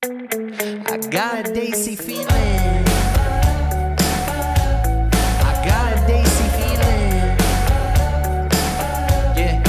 I got a Daisy feeling. I got a Daisy feeling. Yeah.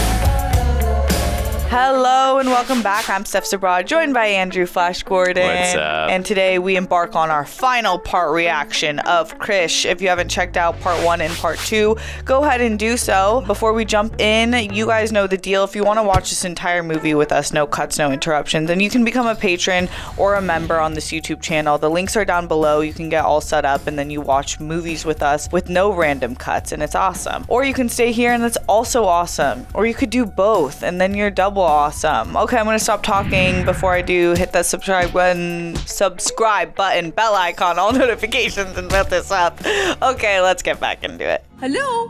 Hello and welcome back. I'm Steph SABRAW, joined by Andrew Flash Gordon. What's up? And today we embark on our final part reaction of Krrish. If you haven't checked out part 1 and part 2, go ahead and do so. Before we jump in, you guys know the deal. If you want to watch this entire movie with us, no cuts, no interruptions, then you can become a patron or a member on this YouTube channel. The links are down below. You can get all set up and then you watch movies with us with no random cuts, and it's awesome. Or you can stay here and it's also awesome. Or you could do both and then you're double awesome. Okay, I'm gonna stop talking. Before I do, hit that subscribe button, bell icon, all notifications, and set this up. Okay, let's get back into it. Hello,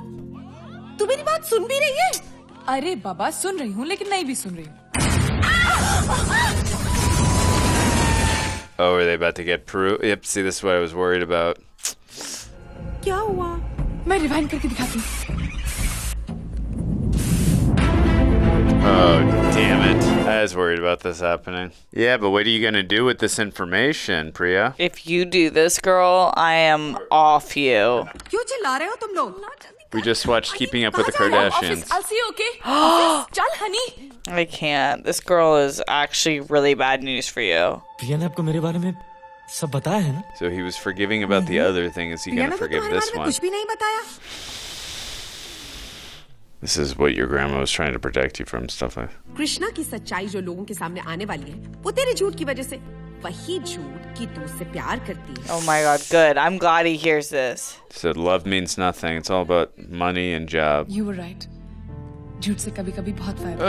तू मेरी बात सुन भी रही है? अरे बाबा, सुन रही हूँ लेकिन नहीं भी सुन रही हूँ. Oh, are they about to get Peru? Yep, see, this is what I was worried about. क्या हुआ? मैं रिवाइंड करके दिखाती हूँ. Oh, damn it. I was worried about this happening. Yeah, but what are you going to do with this information, Priya? If you do this, girl, I am off you. क्यों चिल्ला रहे हो तुम लोग? We just watched Keeping Up with the Kardashians. I'll see you, okay? चल, honey. I can't. This girl is actually really bad news for you. प्रिया ने आपको मेरे बारे में सब बताया है ना? So he was forgiving about the other thing. Is he going to forgive this one? कुछ भी नहीं बताया. This is what your grandma was trying to protect you from, stuff like that. Krishna की सच्चाई जो लोगों के सामने आने वाली है, वो तेरे झूठ की वजह से, वही झूठ कि तू उससे प्यार करती है. Oh my god, good. I'm glad he hears this. So love means nothing. It's all about money and job. You were right. झूठ से कभी-कभी बहुत फायदा.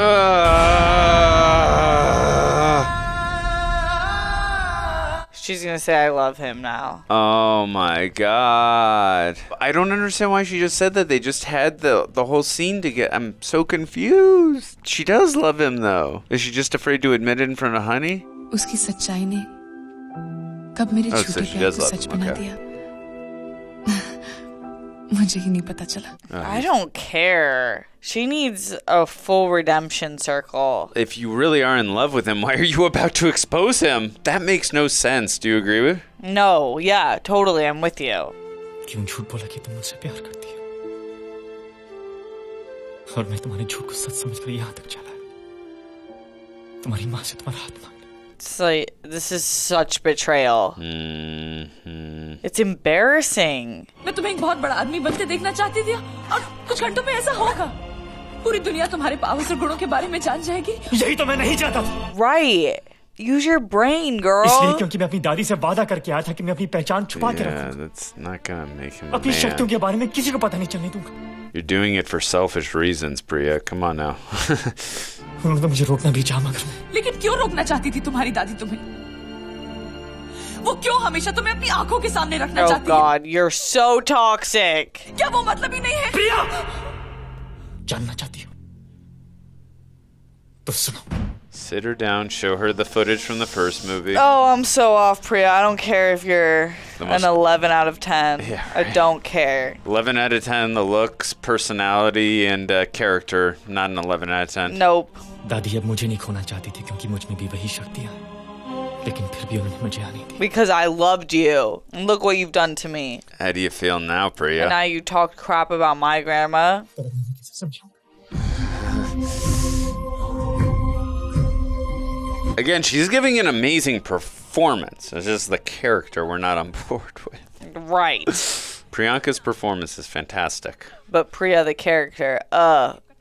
She's gonna say I love him now. Oh my god. I don't understand why she just said that. They just had the whole scene to get. I'm so confused. She does love him though. Is she just afraid to admit it in front of Honey? उसकी सच्चाई ने कब मेरे Oh, झूठे so she प्यार does को love सच him, बना okay. दिया. मुझे ही नहीं पता चला. I don't care. She needs a full redemption circle. If you really are in love with him, why are you about to expose him? That makes no sense. Do you agree with? No, yeah, totally, I'm with you. क्यों झूठ बोला कि तुम मुझसे प्यार करती हो? और मैं तुम्हारे झूठ को सच समझकर यहाँ तक चला. तुम्हारी माँ से तुम्हारा हाथ मांग. It's like, this is such betrayal. It's embarrassing. मैं तुम्हें एक बहुत बड़ा आदमी बनते देखना चाहती थी और कुछ घंटों में ऐसा होगा. पूरी दुनिया तुम्हारे पावर्स और गुणों के बारे में जान जाएगी. यही तो मैं नहीं चाहता था. Right. Use your brain, girl. इसलिए क्योंकि मैं अपनी दादी से वादा करके आया था कि मैं अपनी पहचान छुपा के Yeah, रखूंगा. that's not gonna make him a अपनी शक्तियों man. के बारे में किसी को पता नहीं चलने दूंगा. You're doing it for selfish reasons, Priya. Come on now. तो मुझे रोकना भी चाहा मगर मैं. लेकिन क्यों रोकना चाहती थी तुम्हारी दादी तुम्हें? वो क्यों हमेशा तुम्हें अपनी आंखों के सामने रखना Oh चाहती है? god, you're so toxic. क्या वो मतलब ही नहीं है? प्रिया जानना चाहती हो तो सुनो. Sit her down, show her the footage from the first movie. Oh, I'm so off, Priya. I don't care if you're The most- an 11 out of 10. Yeah, I right. don't care. 11 out of 10, the looks, personality, and character. Not an 11 out of 10. Nope. दादी अब मुझे नहीं खोना चाहती थी क्योंकि मुझ में भी वही शक्तियां हैं. लेकिन फिर भी उन्होंने मुझे आने दी. Because I loved you. And look what you've done to me. How do you feel now, Priya? And now you talk crap about my grandma. Again, she's giving an amazing performance. It's just the character we're not on board with. Right. Priyanka's performance is fantastic. But Priya, the character,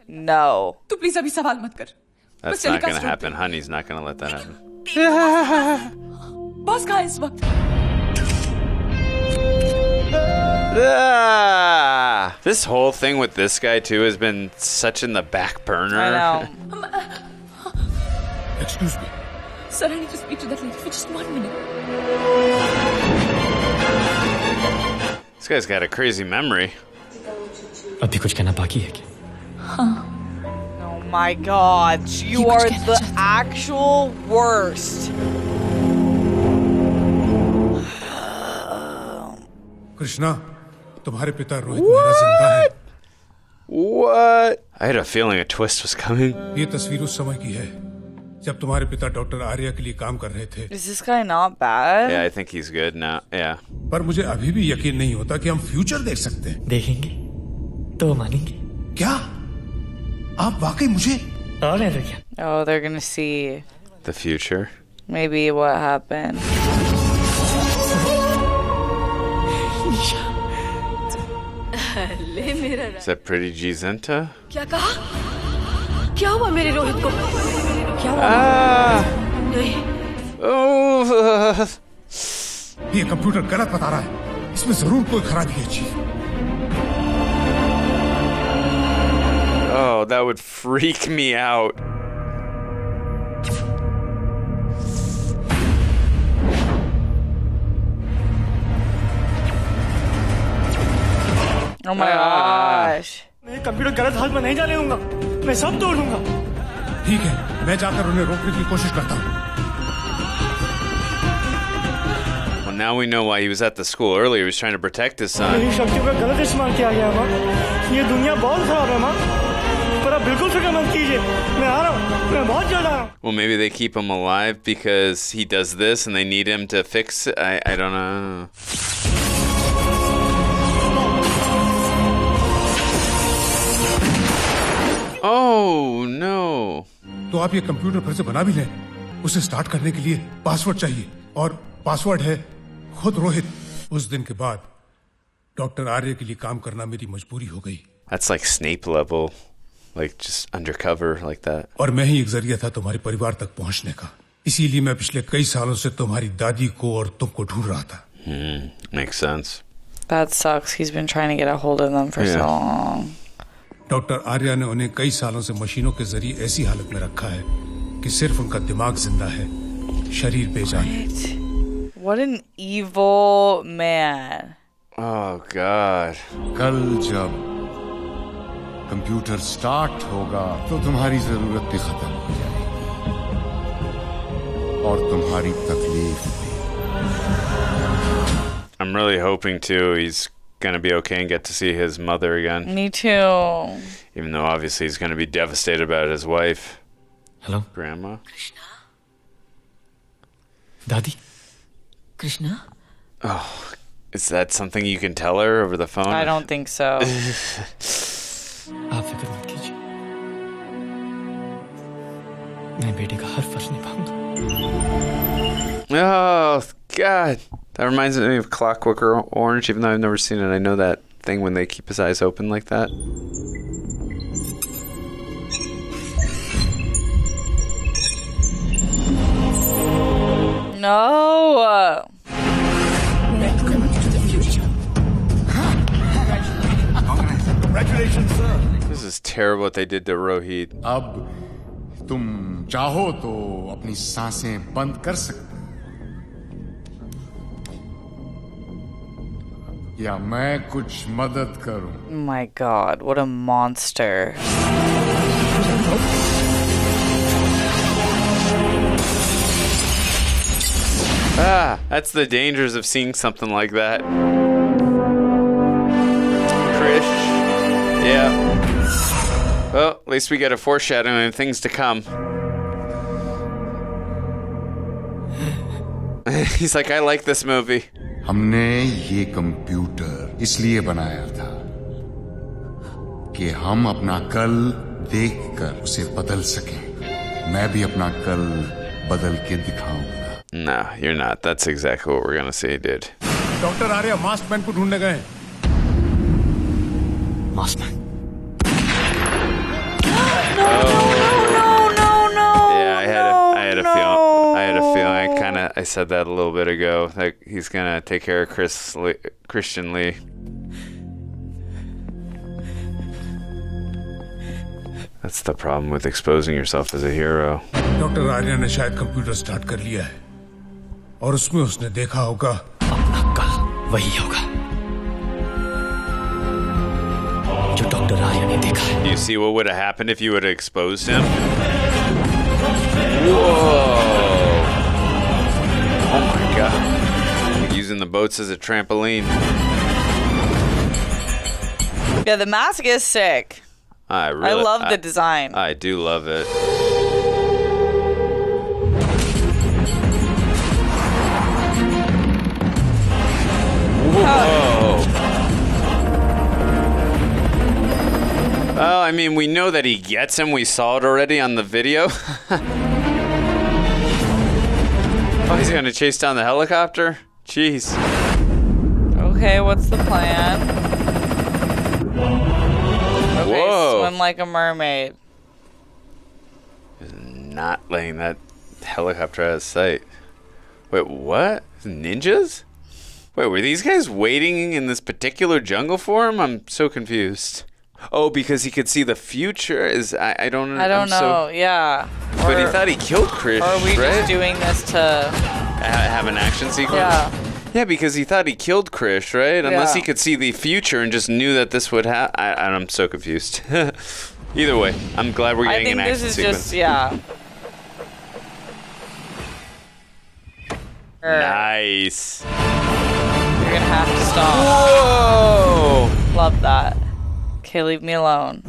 no. तू please अभी सवाल मत कर. That's not going to happen. Honey's not going to let that happen. Boss कहाँ है इस वक्त? This whole thing with this guy, too, has been such in the back burner. I know. Excuse me. Sir, I need to speak to that lady for just 1 minute. This guy's got a crazy memory. अभी कुछ कहना बाकी है क्या? Oh my god, you are the actual worst. Krishna, तुम्हारे पिता रोहित मेहरा जिंदा है. What? I had a feeling a twist was coming. ये तस्वीर उस समय की है जब तुम्हारे पिता डॉक्टर आर्या के लिए काम कर रहे थे, Is this guy not bad? Yeah, I think he's good now. Yeah. पर मुझे अभी भी यकीन नहीं होता कि हम फ्यूचर देख सकते हैं। देखेंगे तो मानेंगे। क्या आप वाकई मुझे? और है तो क्या? Oh, they're gonna see The future. maybe what happened. ले मेरा Is that pretty Gizenta? क्या कहा? क्या हुआ मेरे रोहित को? क्या हुआ? नहीं Oh. ये कंप्यूटर गलत बता रहा है। इसमें जरूर कोई खराबी है chief. Oh, that would freak me out. Oh my gosh. मैं कंप्यूटर गलत हाथ में नहीं जाने दूंगा। मैं सब तोड़ दूंगा। ठीक है, मैं जाकर उन्हें रोकने की कोशिश करता हूँ। Well, now we know why he was at the school earlier. He was trying to protect his son. मेरी शक्ति का गलत इस्तेमाल किया गया माँ। ये दुनिया बहुत खराब है माँ। पर आप बिल्कुल फिक्र मत कीजिए। मैं आ रहा हूँ। मैं बहुत जल्द आ रहा हूँ। Well, maybe they keep him alive because he does this and they need him to fix it. I don't know. Oh, no. तो आप ये कंप्यूटर फिर से बना भी लें। उसे स्टार्ट करने के लिए पासवर्ड चाहिए और पासवर्ड है खुद रोहित। उस दिन के बाद डॉक्टर आर्य के लिए काम करना मेरी मजबूरी हो गई। That's like Snape level. Like just undercover like that. और मैं ही एक जरिया था तुम्हारे परिवार तक पहुंचने का। इसीलिए मैं पिछले कई सालों से तुम्हारी दादी को और तुमको ढूंढ रहा था। Makes sense. That sucks. He's been trying to get a hold of them for so long. Doctor Arya ने उन्हें कई सालों से मशीनों के जरिए ऐसी हालत में रखा है कि सिर्फ उनका दिमाग जिंदा है, शरीर बेजान है। What an evil man. Oh, God. कल जब कंप्यूटर स्टार्ट होगा तो तुम्हारी जरूरत भी खत्म हो जाएगी और तुम्हारी तकलीफ भी। I'm really hoping too he's gonna be okay and get to see his mother again. Me too. Even though obviously he's gonna be devastated about his wife. Hello Grandma? दादी। Krishna Is that something you can tell her over the phone? I don't think so. आप फिक्र मत कीजिए। मैं बेटे का हर फर्ज निभाऊंगा। Oh, God. That reminds me of Clockwork Orange, even though I've never seen it. I know that thing when they keep his eyes open like that. No. This is terrible what they did to Rohit. अब तुम चाहो तो अपनी सांसें बंद कर सकते हो या मैं कुछ मदद करूं। Oh my God, what a monster. That's the dangers of seeing something like that. Krrish. Yeah. Well, at least we get a foreshadowing of things to come. He's like, I like this movie. हमने ये computer इसलिए बनाया था कि हम अपना कल देखकर उसे बदल सकें। मैं भी अपना कल बदल के दिखाऊंगा। No, you're not. That's exactly what we're gonna say, dude. Doctor Arya mask man को ढूंढने गए। Mask man. I said that a little bit ago. Like he's gonna take care of Christian Lee. That's the problem with exposing yourself as a hero. Doctor Arya ने शायद computer start कर लिया है और उसमें उसने देखा होगा अपना कल वही होगा जो डॉक्टर आर्या ने देखा है। Do you see what would have happened if you would have exposed him? Whoa! Oh my God! Using the boats as a trampoline. Yeah, the mask is sick. I love the design. I do love it. I mean, we know that he gets him. We saw it already on the video. Oh, he's gonna chase down the helicopter? Jeez. Okay, what's the plan? Okay, Whoa. swim like a mermaid. Not letting that helicopter out of sight. Wait, what? Ninjas? Wait, were these guys waiting in this particular jungle for him? I'm so confused. Oh, because he could see the future? I don't know. I don't know, yeah. But he thought he killed Krrish, Or are we right? just doing this to... Have an action sequence? Yeah. Yeah, because he thought he killed Krrish, right? Unless Yeah. he could see the future and just knew that this would happen. I'm so confused. Either way, I'm glad we're I getting think an this action is sequence. just, yeah. Nice. You're gonna have to stop. Whoa! Love that. Okay, leave me alone.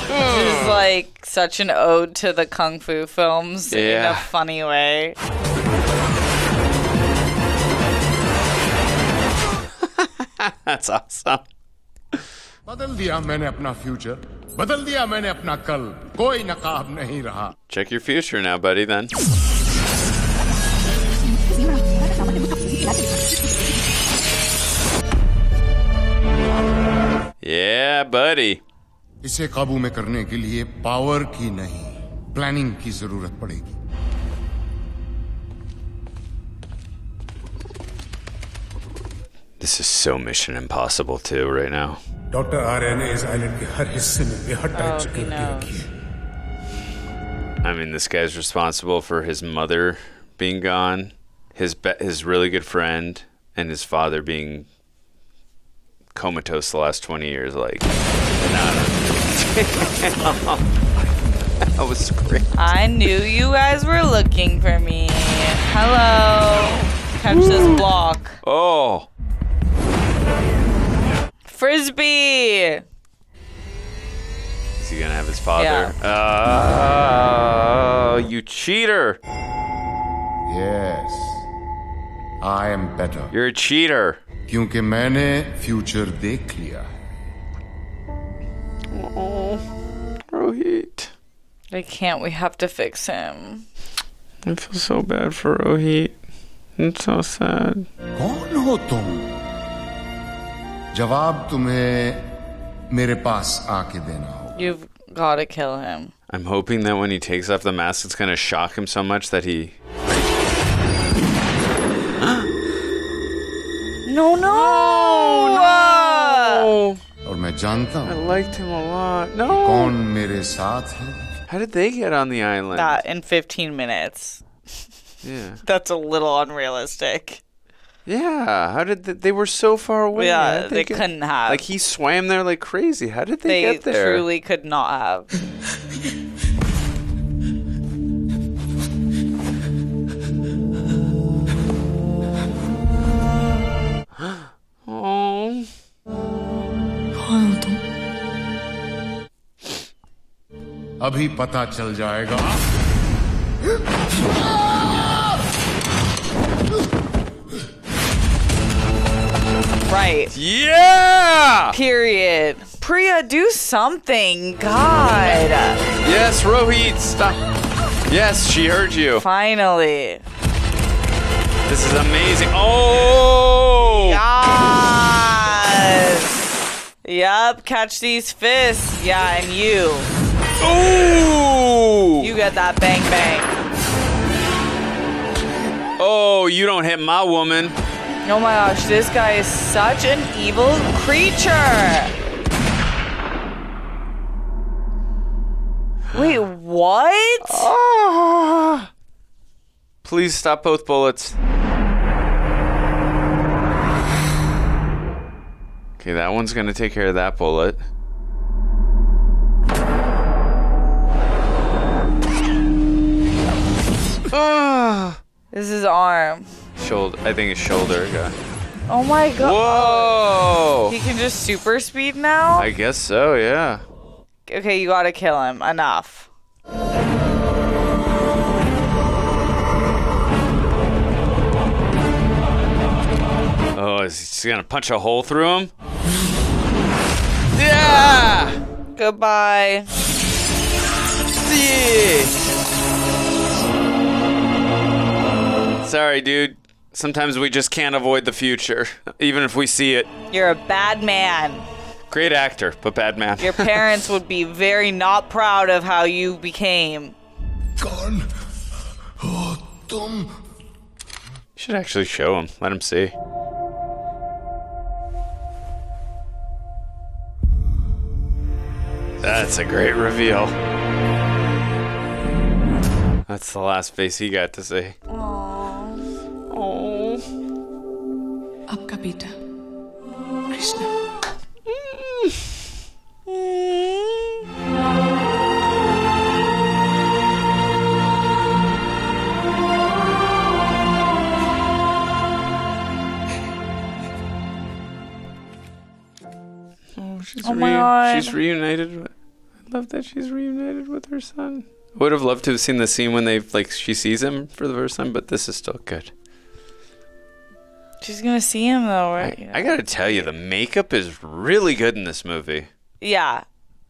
This is like such an ode to the kung fu films in Yeah. a funny way. That's awesome. बदल दिया मैंने अपना future, बदल दिया मैंने अपना कल, कोई नकाब नहीं रहा. Check your future now, buddy, then. Yeah, buddy. इसे काबू में करने के लिए पावर की नहीं, प्लानिंग की जरूरत पड़ेगी. This is so Mission Impossible too right now. Doctor Arya ने इस आइलैंड के हर हिस्से में बेहद टाइट सिक्योरिटी रखी है. I mean, this guy's responsible for his mother being gone, his really good friend, and his father being comatose the last 20 years. Like, that was great. I knew you guys were looking for me. Hello. Catch this block. Oh, Frisbee. is he gonna have his father? Yeah. Oh, you cheater! Yes, I am better. You're a cheater. क्योंकि मैंने future देख लिया है. Oh, Rohit. They can't. We have to fix him. I feel so bad for Rohit. It's so sad. कौन हो तुम? जवाब तुम्हें मेरे पास आके देना होगा. You've got to kill him. I'm hoping that when he takes off the mask, it's gonna shock him so much that he. No, no. और मैं जानता I हूँ liked him a lot. No. कौन मेरे साथ है. How did they get on the island? That in 15 minutes. Yeah. That's a little unrealistic. Yeah. How did they were so far away? How Yeah, did they get- couldn't have. Like he swam there like crazy. How did they They get there? truly could not have. Oh. अभी पता चल जाएगा. Right. Yeah. Period. Priya, do something. God. Yes, Rohit, stop. Yes, she heard you. Finally. This is amazing. Oh. Yes. Yup. Catch these fists. Yeah, and you. Ooh. You get that bang bang. Oh, you don't hit my woman. Oh my gosh, this guy is such an evil creature. Wait, what? Ah. Please stop both bullets. Okay, that one's gonna take care of that bullet. Ah. This is arm. Shoulder. I think it's shoulder. Yeah. Oh my god. Whoa. He can just super speed now? I guess so. Yeah. Okay, you gotta kill him. Enough. is he gonna punch a hole through him? Yeah! Goodbye. Yeah. Sorry, dude. Sometimes we just can't avoid the future, even if we see it. You're a bad man. Great actor, but bad man. Your parents would be very not proud of how you became. कौन हो तुम? You should actually show him. Let him see. That's a great reveal. That's the last face he got to see. Oh. आपका बेटा Krishna. She's Oh my God. She's reunited. I love that she's reunited with her son. I would have loved to have seen the scene when she sees him for the first time, but this is still good. She's gonna see him though, right? I gotta tell you, the makeup is really good in this movie. Yeah,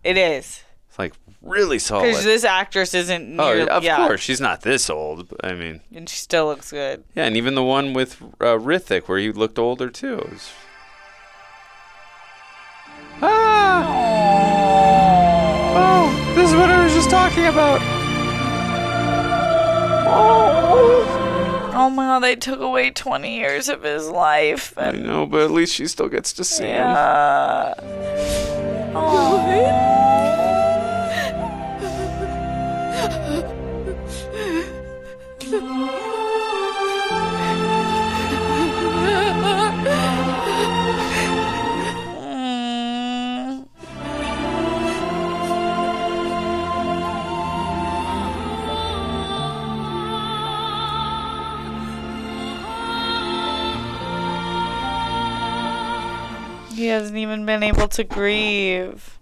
it is. It's like really solid. Because this actress isn't. Of course, she's not this old. But, I mean, and she still looks good. Yeah, and even the one with Hrithik, where he looked older too. It was... Oh, this is what I was just talking about. Oh my God, they took away 20 years of his life. I know, but at least she still gets to see him. He hasn't even been able to grieve.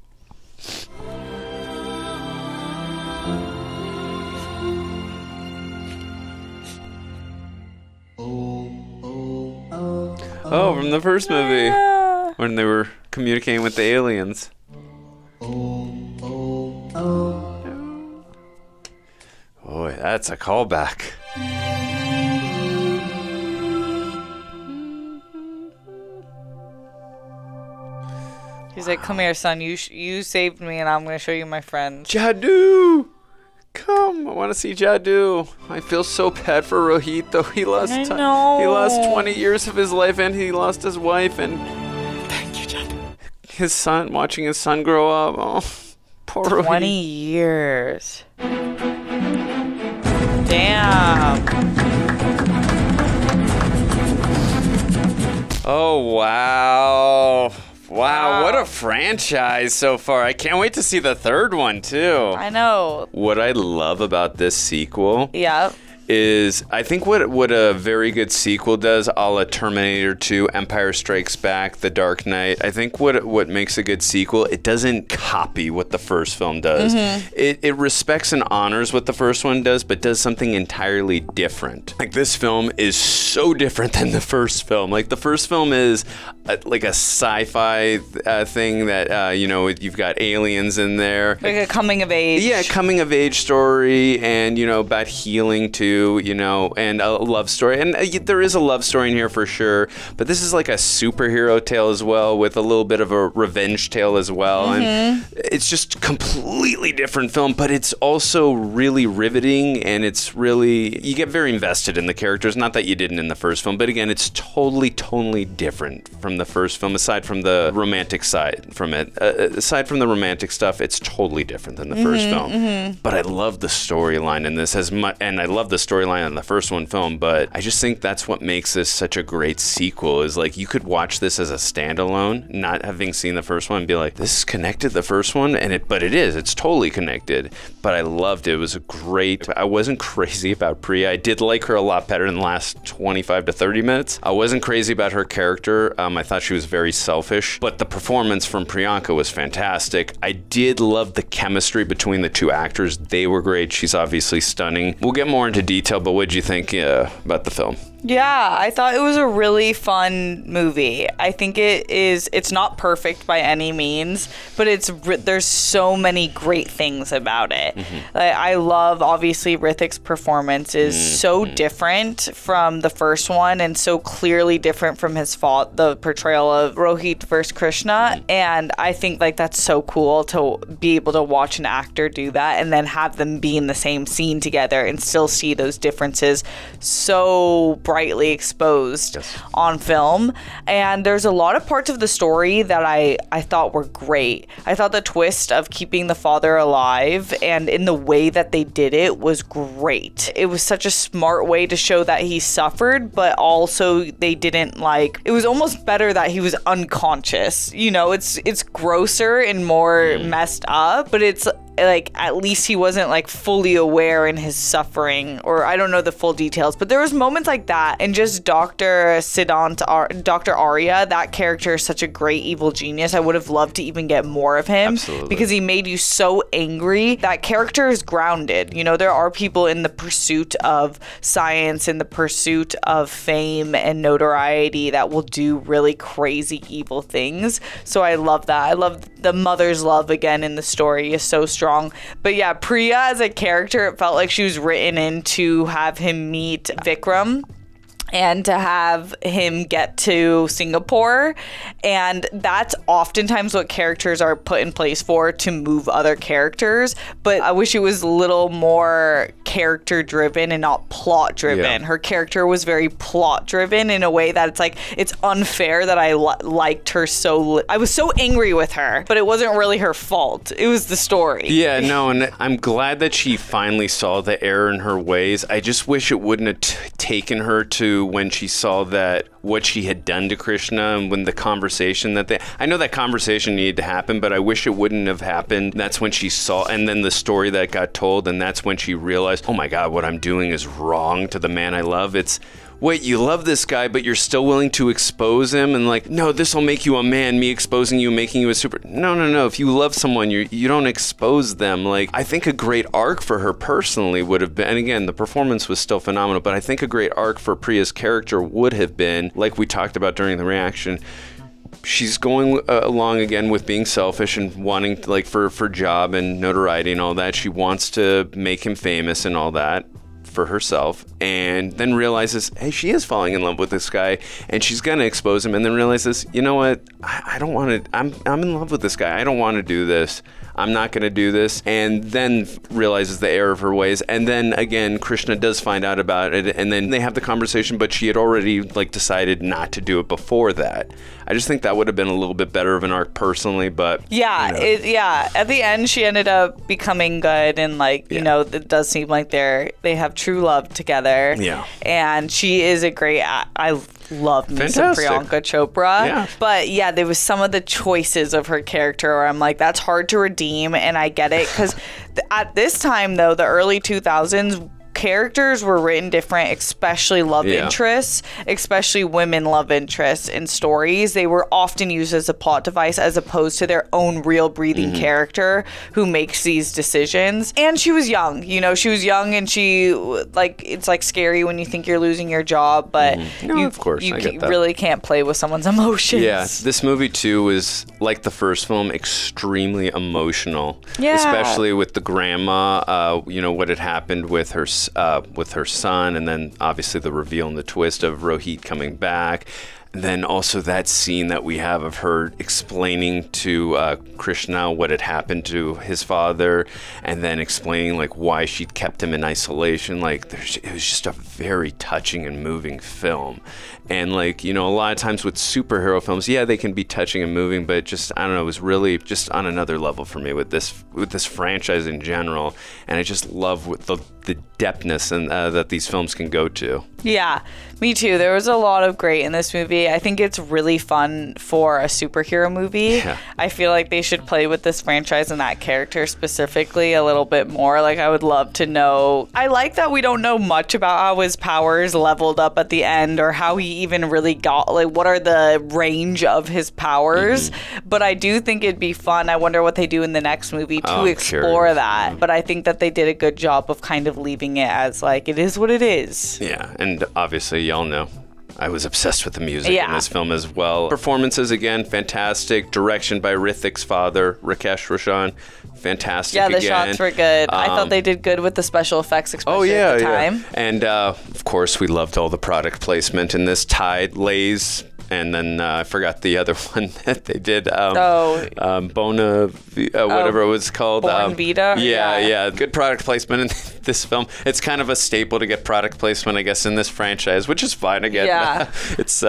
Oh, from the first movie. Yeah. When they were communicating with the aliens. Boy, that's a callback. He's like, come here, son. You saved me, and I'm going to show you my friends. Jadoo! Come, I want to see Jadoo. I feel so bad for Rohit, though. He lost I know. He lost 20 years of his life, and he lost his wife, and Thank you, Jadoo. his son, watching his son grow up. Oh, poor Rohit. 20 years. Damn. Oh, wow. Wow, what a franchise so far. I can't wait to see the third one, too. I know. What I love about this sequel Yeah. is I think what a very good sequel does, a la Terminator 2, Empire Strikes Back, The Dark Knight. I think what makes a good sequel, it doesn't copy what the first film does. Mm-hmm. It respects and honors what the first one does, but does something entirely different. Like, this film is so different than the first film. Like, the first film is like a sci-fi thing that, you've got aliens in there. Like a coming of age. Yeah, coming of age story, and about healing too, and a love story. And there is a love story in here for sure, but this is like a superhero tale as well, with a little bit of a revenge tale as well. Mm-hmm. And it's just completely different film, but it's also really riveting, and it's really, you get very invested in the characters. Not that you didn't in the first film, but again, it's totally different from the first film, aside from the romantic side from it. Aside from the romantic stuff, it's totally different than the first film. Mm-hmm. But I love the storyline in this as much, and I love the storyline in the first one film, but I just think that's what makes this such a great sequel, is like, you could watch this as a standalone, not having seen the first one, and be like, this is connected to the first one, but it's totally connected. But I loved it. It was great. I wasn't crazy about Priya. I did like her a lot better in the last 25 to 30 minutes. I wasn't crazy about her character. I thought she was very selfish, but the performance from Priyanka was fantastic. I did love the chemistry between the two actors. They were great. She's obviously stunning. We'll get more into detail, but what did you think about the film? Yeah, I thought it was a really fun movie. I think it's not perfect by any means, but there's so many great things about it. Like, I love, obviously, Hrithik's performance is so different from the first one and so clearly different from his the portrayal of Rohit versus Krishna. And I think like that's so cool to be able to watch an actor do that and then have them be in the same scene together and still see those differences so brightly exposed on film. And there's a lot of parts of the story that I thought were great. I thought the twist of keeping the father alive and in the way that they did it was great. It was such a smart way to show that he suffered, but also they didn't it was almost better that he was unconscious. You know, it's grosser and more messed up, but it's like at least he wasn't like fully aware in his suffering, or I don't know the full details, but there was moments like that. And just Dr. Arya, that character is such a great evil genius. I would have loved to even get more of him. Absolutely. Because he made you so angry. That character is grounded. You know, there are people in the pursuit of science, in the pursuit of fame and notoriety that will do really crazy evil things. So I love that. I love the mother's love again in the story is so strong. But yeah, Priya as a character, it felt like she was written in to have him meet Vikram and to have him get to Singapore. And that's oftentimes what characters are put in place for, to move other characters. But I wish it was a little more character driven and not plot driven. Yeah. Her character was very plot driven in a way that it's like, it's unfair that I liked her so... I was so angry with her, but it wasn't really her fault. It was the story. Yeah, no, and I'm glad that she finally saw the error in her ways. I just wish it wouldn't have taken her to when she saw that what she had done to Krishna, and when the conversation I know that conversation needed to happen, but I wish it wouldn't have happened. That's when she saw, and then the story that got told, and that's when she realized, oh my God, what I'm doing is wrong to the man I love. It's, wait, you love this guy, but you're still willing to expose him? And like, no, this will make you a man, me exposing you, making you a super... No. If you love someone, you don't expose them. Like, I think a great arc for her personally would have been, and again, the performance was still phenomenal, but I think a great arc for Priya's character would have been, like we talked about during the reaction, she's going along again with being selfish and wanting, like, for job and notoriety and all that. She wants to make him famous and all that for herself, and then realizes, hey, she is falling in love with this guy, and she's gonna expose him, and then realizes, you know what, I don't want to, I'm in love with this guy, I don't want to do this, I'm not gonna do this, and then realizes the error of her ways. And then again, Krishna does find out about it, and then they have the conversation, but she had already like decided not to do it before that. I just think that would have been a little bit better of an arc personally, but yeah, you know. At the end she ended up becoming good, and like, you know, it does seem like they have true love together. Yeah. And she is a great I love me some Priyanka Chopra. Yeah. But yeah, there was some of the choices of her character where I'm like, that's hard to redeem, and I get it, because at this time though, the early 2000s, characters were written different, especially love interests, especially women love interests in stories. They were often used as a plot device as opposed to their own real breathing character who makes these decisions. And she was young, you know, and she, like, it's like scary when you think you're losing your job, but no, of course, you I get that. Really can't play with someone's emotions. Yeah, this movie too was, like the first film, extremely emotional. Yeah. Especially with the grandma, you know, what had happened with her son, and then obviously the reveal and the twist of Rohit coming back. Then also that scene that we have of her explaining to Krishna what had happened to his father, and then explaining like why she'd kept him in isolation. Like, it was just a very touching and moving film. And like, you know, a lot of times with superhero films, yeah, they can be touching and moving, but just, I don't know, it was really just on another level for me with this franchise in general. And I just love the depthness and that these films can go to. Yeah, me too. There was a lot of great in this movie. I think it's really fun for a superhero movie. Yeah. I feel like they should play with this franchise and that character specifically a little bit more. Like, I would love to know. I like that we don't know much about how his powers leveled up at the end, or how he even really got, like, what are the range of his powers. But I do think it'd be fun. I wonder what they do in the next movie to explore that. But I think that they did a good job of kind of leaving it as, like, it is what it is. Yeah, and obviously y'all know I was obsessed with the music in this film as well. Performances, again, fantastic. Direction by Hrithik's father, Rakesh Roshan. Fantastic Yeah, the again. shots were good. I thought they did good with the special effects, especially at the time. Yeah. And, of course, we loved all the product placement in this. Tide, Lay's, and then I forgot the other one that they did. Bona, whatever it was called. Born Vita? Yeah. Good product placement in this film. It's kind of a staple to get product placement, I guess, in this franchise, which is fine. Again, it's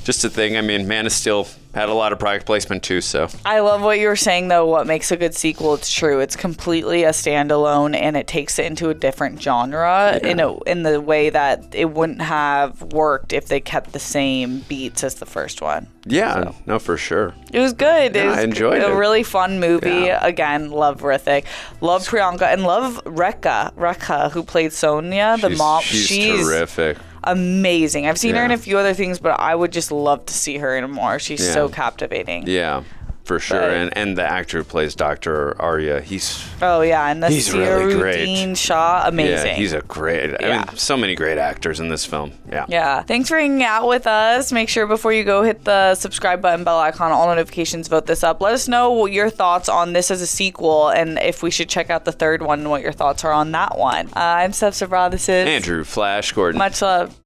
just a thing. I mean, Man of Steel had a lot of product placement too, so. I love what you were saying, though. What makes a good sequel? It's true. It's completely a standalone, and it takes it into a different genre in the way that it wouldn't have worked if they kept the same beats as the first one. Yeah, no, for sure. It was good. Yeah, It was I enjoyed it. A really fun movie. Yeah. Again, love Hrithik, love Priyanka, and love Rekha, who played Sonia, the mom. She's terrific. Amazing. I've seen her in a few other things, but I would just love to see her in more. She's so captivating. Yeah, for sure. And the actor who plays Dr. Arya, he's and the he's really great. Dean Shaw, amazing. Yeah, he's a great. I mean, so many great actors in this film. Yeah. Thanks for hanging out with us. Make sure before you go, hit the subscribe button, bell icon, all notifications, vote this up. Let us know your thoughts on this as a sequel, and if we should check out the third one and what your thoughts are on that one. I'm Steph SABRAW. This is Andrew Flash Gordon. Much love.